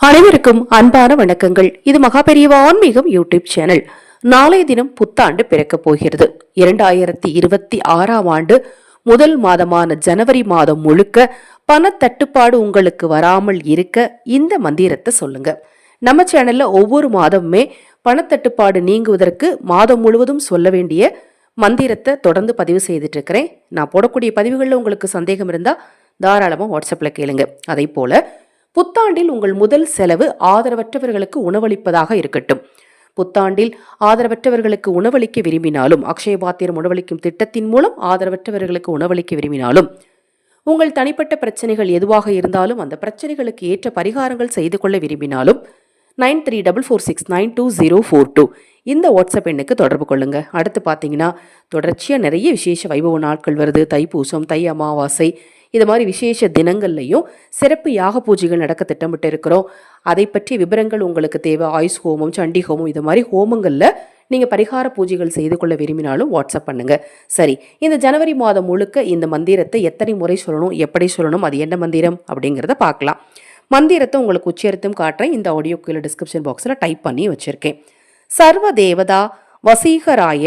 அனைவருக்கும் அன்பான வணக்கங்கள். இது மகாபெரியவா ஆன்மீகம் யூடியூப் சேனல். நாளைய தினம் புத்தாண்டு பிறக்கப் போகிறது. 2026ஆம் ஆண்டு முதல் மாதமான ஜனவரி மாதம் முழுக்க பணத்தட்டுப்பாடு உங்களுக்கு வராமல் இருக்க இந்த மந்திரத்தை சொல்லுங்க. நம்ம சேனல்ல ஒவ்வொரு மாதமுமே பணத்தட்டுப்பாடு நீங்குவதற்கு மாதம் முழுவதும் சொல்ல வேண்டிய மந்திரத்தை தொடர்ந்து பதிவு செய்துட்டு இருக்கிறேன். நான் போடக்கூடிய பதிவுகளில் உங்களுக்கு சந்தேகம் இருந்தா தாராளமா வாட்ஸ்அப்ல கேளுங்க. அதே போல புத்தாண்டில் உங்கள் முதல் செலவு ஆதரவற்றவர்களுக்கு உணவளிப்பதாக இருக்கட்டும். புத்தாண்டில் ஆதரவற்றவர்களுக்கு உணவளிக்க விரும்பினாலும், அக்ஷய பாத்திரம் உணவளிக்கும் திட்டத்தின் மூலம் ஆதரவற்றவர்களுக்கு உணவளிக்க விரும்பினாலும், உங்கள் தனிப்பட்ட பிரச்சனைகள் எதுவாக இருந்தாலும் அந்த பிரச்சனைகளுக்கு ஏற்ற பரிகாரங்கள் செய்து கொள்ள விரும்பினாலும் 9344692042 இந்த வாட்ஸ்அப் எண்ணுக்கு தொடர்பு கொள்ளுங்க. அடுத்து பார்த்தீங்கன்னா தொடர்ச்சியாக நிறைய விசேஷ வைபவ நாட்கள் வருது. தைப்பூசம், தை அமாவாசை, இது மாதிரி விசேஷ தினங்கள்லையும் சிறப்பு யாக பூஜைகள் நடக்க திட்டமிட்டு இருக்கிறோம். அதை பற்றிய விவரங்கள் உங்களுக்கு தேவை. ஆயுஷ் ஹோமம், சண்டி ஹோமம், இது மாதிரி ஹோமங்களில் நீங்கள் பரிகார பூஜைகள் செய்து கொள்ள விரும்பினாலும் வாட்ஸ்அப் பண்ணுங்க. சரி, இந்த ஜனவரி மாதம் முழுக்க இந்த மந்திரத்தை எத்தனை முறை சொல்லணும், எப்படி சொல்லணும், அது என்ன மந்திரம் அப்படிங்கிறத பார்க்கலாம். மந்திரத்தை உங்களுக்கு உச்சரித்தும் காட்டுறேன். இந்த ஆடியோ கீழே டிஸ்கிரிப்ஷன் பாக்ஸில் டைப் பண்ணி வச்சுருக்கேன். சர்வ தேவதா வசீகராய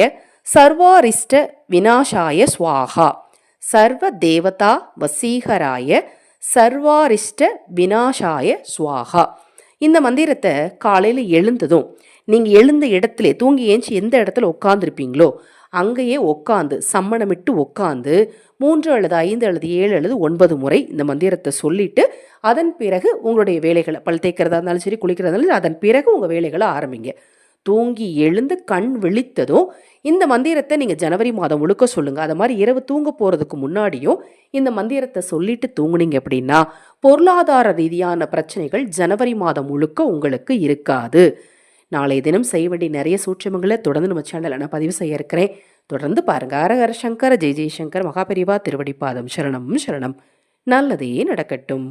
சர்வாரிஷ்ட விநாசாய ஸ்வாஹா. சர்வ தேவதா வசீகராய சர்வாரிஷ்ட விநாசாய ஸ்வாஹா. இந்த மந்திரத்தை காலையில் எழுந்ததும் நீங்கள் எழுந்த இடத்துல தூங்கி ஏஞ்சி எந்த இடத்துல உட்காந்துருப்பீங்களோ அங்கேயே உட்காந்து சம்மணமிட்டு உட்காந்து 3 அல்லது 5 அல்லது 7 அல்லது 9 முறை இந்த மந்திரத்தை சொல்லிட்டு அதன் பிறகு உங்களுடைய வேலைகளை, பல் தேய்க்கிறதா இருந்தாலும் சரி, குளிக்கிறதா இருந்தாலும் அதன் பிறகு உங்கள் வேலைகளை ஆரம்பிங்க. தூங்கி எழுந்து கண் விழித்ததும் இந்த மந்திரத்தை நீங்கள் ஜனவரி மாதம் முழுக்க சொல்லுங்கள். அது மாதிரி இரவு தூங்க போகிறதுக்கு முன்னாடியும் இந்த மந்திரத்தை சொல்லிட்டு தூங்குனீங்க அப்படின்னா பொருளாதார ரீதியான பிரச்சனைகள் ஜனவரி மாதம் முழுக்க உங்களுக்கு இருக்காது. நாளைய தினம் செய்ய வேண்டிய நிறைய சூட்சமங்களை தொடர்ந்து நம்ம சேனலில் நான் பதிவு செய்ய இருக்கிறேன். தொடர்ந்து பாருங்க. ஹரஹர சங்கர, ஜெய் ஜெய்சங்கர், மகாபெரிவா திருவடிப்பாதம். சரணம் சரணம். நல்லதே நடக்கட்டும்.